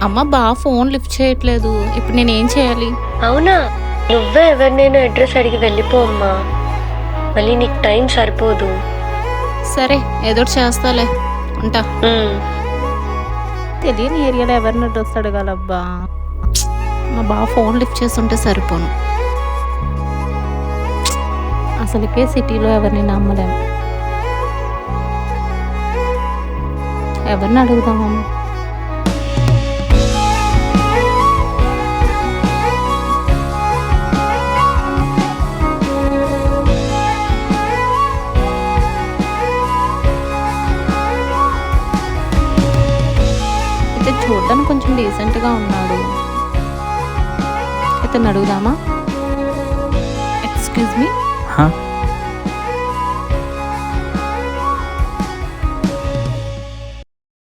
అమ్మ phone lift చేయట్లేదు. ఇప్పుడు నేనేం చేయాలి? అవునా, నువ్వే ఎవరినైనా అడ్రస్ అడిగి వెళ్ళిపో అమ్మా, మళ్ళీ నీకు టైం సరిపోదు. సరే, ఏదో ఒకటి చేస్తాలే. ఉంటా. తెలియని ఏరియాలో ఎవరిని అడ్రస్ అడగాలబ్బా? మా ఫోన్ లిఫ్ట్ చేస్తుంటే సరిపోను. అసలుకే సిటీలో ఎవరిని నమ్మలేం. ఎవరిని అడుగుదాం? అయితే చూడడానికి కొంచెం డీసెంట్గా ఉన్నాడు. అయితే అడుగుదామా? ఎక్స్క్యూజ్ మీ.